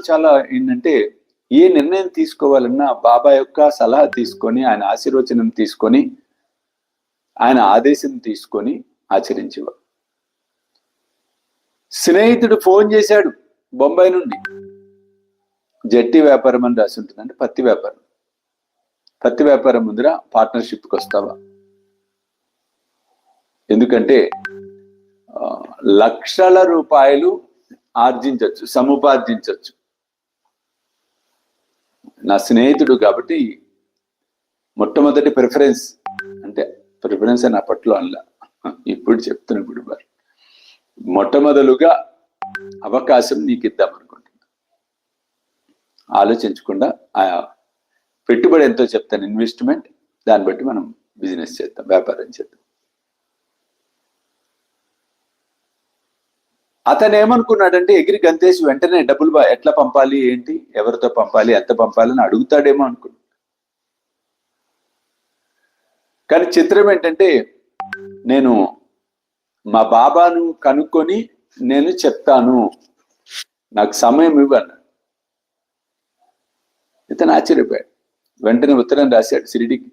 చాలా ఏంటంటే ఏ నిర్ణయం తీసుకోవాలన్నా బాబా యొక్క సలహా తీసుకొని ఆయన ఆశీర్వచనం తీసుకొని ఆయన ఆదేశం తీసుకొని ఆచరించేవారు. స్నేహితుడు ఫోన్ చేశాడు బొంబాయి నుండి. జట్టి వ్యాపారం అని రాసి ఉంటుంది, అంటే పత్తి వ్యాపారం. పత్తి వ్యాపారం ముందర పార్ట్నర్షిప్కి వస్తావా? ఎందుకంటే లక్షల రూపాయలు ఆర్జించవచ్చు, సముపార్జించవచ్చు. నా స్నేహితుడు కాబట్టి మొట్టమొదటి ప్రిఫరెన్స్, అంటే ప్రిఫరెన్స్ అని అప్పట్లో అనలా, ఇప్పుడు చెప్తున్నా. ఇప్పుడు మొట్టమొదలుగా అవకాశం నీకు ఇద్దాం అనుకుంటున్నా. ఆలోచించకుండా ఆ పెట్టుబడి ఎంతో చెప్తాను, ఇన్వెస్ట్మెంట్, దాన్ని బట్టి మనం బిజినెస్ చేద్దాం, వ్యాపారం చేద్దాం. అతను ఏమనుకున్నాడంటే ఎగిరి గంతేసి వెంటనే డబ్బులు ఎట్లా పంపాలి, ఏంటి, ఎవరితో పంపాలి, ఎంత పంపాలని అడుగుతాడేమో అనుకున్నాడు. కానీ చిత్రం ఏంటంటే నేను మా బాబాను కనుక్కొని నేను చెప్తాను, నాకు సమయం ఇవ్వను. ఇతను ఆశ్చర్యపోయాడు. వెంటనే ఉత్తరం రాశాడు షిరిడీకి.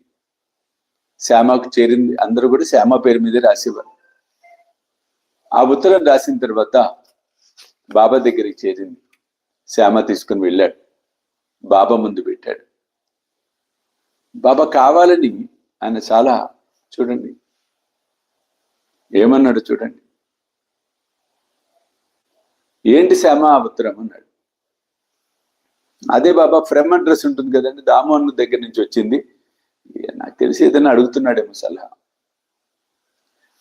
శ్యామకు చేరింది, అందరూ కూడా శ్యామ పేరు మీదే రాసేవారు. ఆ ఉత్తరం రాసిన తర్వాత బాబా దగ్గరికి చేరింది. శ్యామ తీసుకుని వెళ్ళాడు, బాబా ముందు పెట్టాడు. బాబా కావాలని ఆయన చాలా, చూడండి ఏమన్నాడు చూడండి. ఏంటి శ్యామ ఆ ఉత్తరం అన్నాడు. అదే బాబా ఫ్రమ్ అడ్రస్ ఉంటుంది కదండి, దామోహన్ దగ్గర నుంచి వచ్చింది, నాకు తెలిసి ఏదైనా అడుగుతున్నాడేమో సలహా.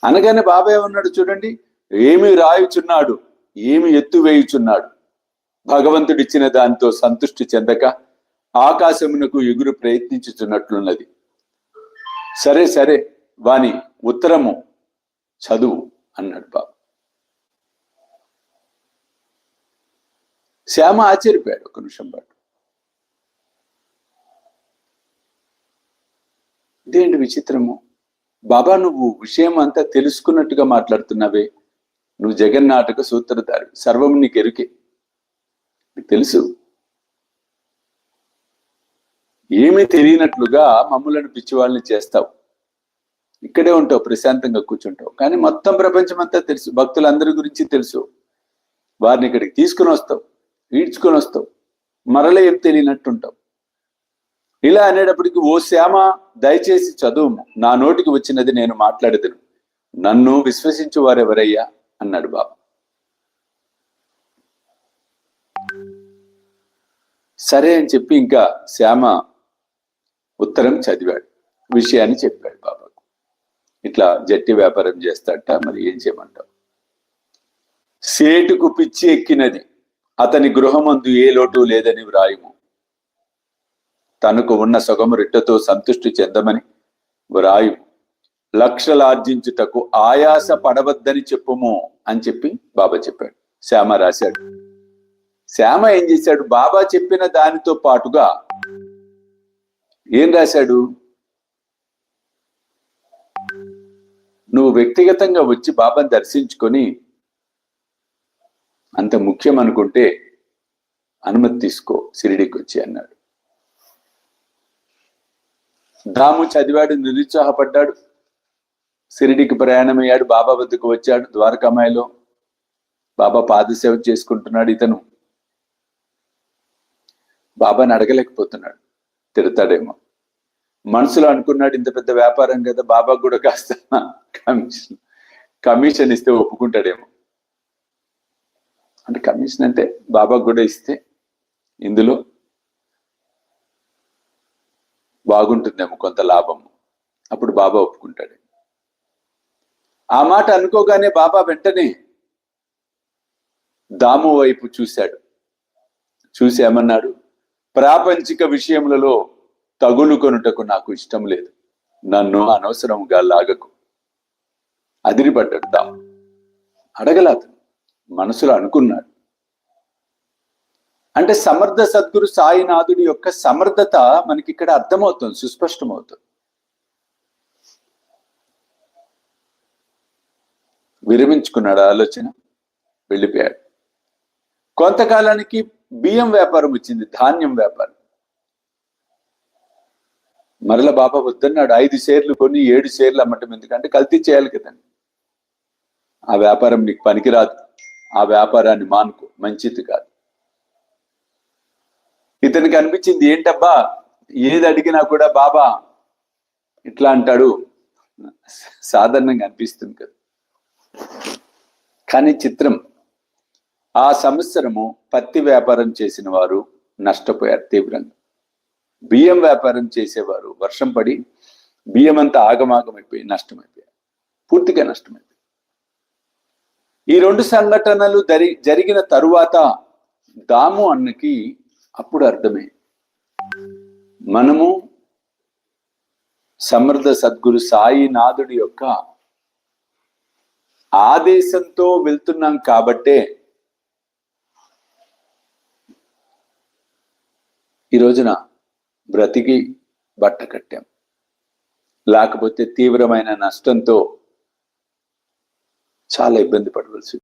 అనగానే బాబా ఏమన్నాడు చూడండి, ఏమి రాయుచున్నాడు, ఏమి ఎత్తు వేయుచున్నాడు, భగవంతుడిచ్చిన దానితో సంతృష్టి చెందక ఆకాశమునకు ఎగురు ప్రయత్నించుచున్నట్లున్నది. సరే సరే వాని ఉత్తరము చదువు అన్నాడు బాబు. శ్యామ ఆశ్చర్యపోయాడు ఒక నిమిషం పాటు. ఇదేంటి విచిత్రము, బాబా నువ్వు విషయం అంతా తెలుసుకున్నట్టుగా మాట్లాడుతున్నావే, నువ్వు జగన్నాటక సూత్రధారి, సర్వం నీకు ఎరుకే, తెలుసు. ఏమీ తెలియనట్లుగా మమ్ములను పిచ్చివాళ్ళని చేస్తావు, ఇక్కడే ఉంటావు, ప్రశాంతంగా కూర్చుంటావు, కానీ మొత్తం ప్రపంచం అంతా తెలుసు, భక్తులందరి గురించి తెలుసు. వారిని ఇక్కడికి తీసుకుని వస్తావు, ఈడ్చుకొని వస్తావు, మరల ఏం తెలియనట్టుంటావు. ఇలా అనేటప్పటికి ఓ శ్యామ దయచేసి చదువు, నా నోటికి వచ్చినది నేను మాట్లాడేదను, నన్ను విశ్వసించు వారెవరయ్యా అన్నాడు బాబా. సరే అని చెప్పి ఇంకా శ్యామ ఉత్తరం చదివాడు, విషయాన్ని చెప్పాడు బాబాకు. ఇట్లా జట్టి వ్యాపారం చేస్తాడట, మరి ఏం చేయమంటావు. సేటుకు పిచ్చి ఎక్కినది, అతని గృహమందు ఏ లోటు లేదని వ్రాయుము, తనకు ఉన్న సొగము రెట్టతో సంతృష్టి చెందమని వ్రాయు, లక్షలార్జించుటకు ఆయాస పడవద్దని చెప్పుము అని చెప్పి బాబా చెప్పాడు. శ్యామ రాశాడు. శ్యామ ఏం చేశాడు, బాబా చెప్పిన దానితో పాటుగా ఏం రాశాడు, నువ్వు వ్యక్తిగతంగా వచ్చి బాబాని దర్శించుకొని అంత ముఖ్యం అనుకుంటే అనుమతి తీసుకో, షిరిడీకి వచ్చి అన్నాడు. దాము చదివాడు, నిరుత్సాహపడ్డాడు, షిరిడీకి ప్రయాణమయ్యాడు, బాబా వద్దకు వచ్చాడు. ద్వారకామాయిలో బాబా పాదసేవ చేసుకుంటున్నాడు. ఇతను బాబాని అడగలేకపోతున్నాడు, తిడతాడేమో మనసులో అనుకున్నాడు. ఇంత పెద్ద వ్యాపారం కదా, బాబా కూడా కాస్త కమిషన్ ఇస్తే ఒప్పుకుంటాడేమో. అంటే కమిషన్ అంటే బాబాకు కూడా ఇస్తే ఇందులో బాగుంటుందేమో కొంత లాభము, అప్పుడు బాబా ఒప్పుకుంటాడు. ఆ మాట అనుకోగానే బాబా వెంటనే దాము వైపు చూశాడు. చూసి ఏమన్నాడు, ప్రాపంచిక విషయములలో తగులుకొనుటకు నాకు ఇష్టం లేదు, నన్ను అనవసరంగా లాగకు. అదిరిపడ్డాడు దాము. అడగల, అతను మనసులో అనుకున్నాడు. అంటే సమర్థ సద్గురు సాయినాథుడి యొక్క సమర్థత మనకి ఇక్కడ అర్థమవుతుంది, సుస్పష్టమవుతుంది. విరమించుకున్నాడు ఆలోచన, వెళ్ళిపోయాడు. కొంతకాలానికి బియ్యం వ్యాపారం వచ్చింది, ధాన్యం వ్యాపారం. మరల బాబా వద్దన్నాడు, 5 షేర్లు కొని 7 షేర్లు అమ్మటం ఎందుకంటే కల్తీ చేయాలి కదండి. ఆ వ్యాపారం నీకు పనికిరాదు, ఆ వ్యాపారాన్ని మానుకో, మంచిది కాదు. ఇతనికి అనిపించింది, ఏంటబ్బా ఏది అడిగినా కూడా బాబా ఇట్లా అంటాడు, సాధారణంగా అనిపిస్తుంది కదా. కానీ చిత్రం, ఆ సంవత్సరము పత్తి వ్యాపారం చేసిన వారు నష్టపోయారు తీవ్రంగా. బియ్యం వ్యాపారం చేసేవారు వర్షం పడి బియ్యం అంతా ఆగమాగమైపోయి నష్టమైపోయారు, పూర్తిగా నష్టమైపోయారు. ఈ 2 సంఘటనలు జరిగిన తరువాత దాము అన్నకి అప్పుడు అర్థమే, మనము సమర్థ సద్గురు సాయినాథుడి యొక్క ఆదేశంతో వెళ్తున్నాం కాబట్టే ఈ రోజున బ్రతికి బట్ట కట్టాం. లేకపోతే తీవ్రమైన నష్టంతో చాలా ఇబ్బంది పడవలసి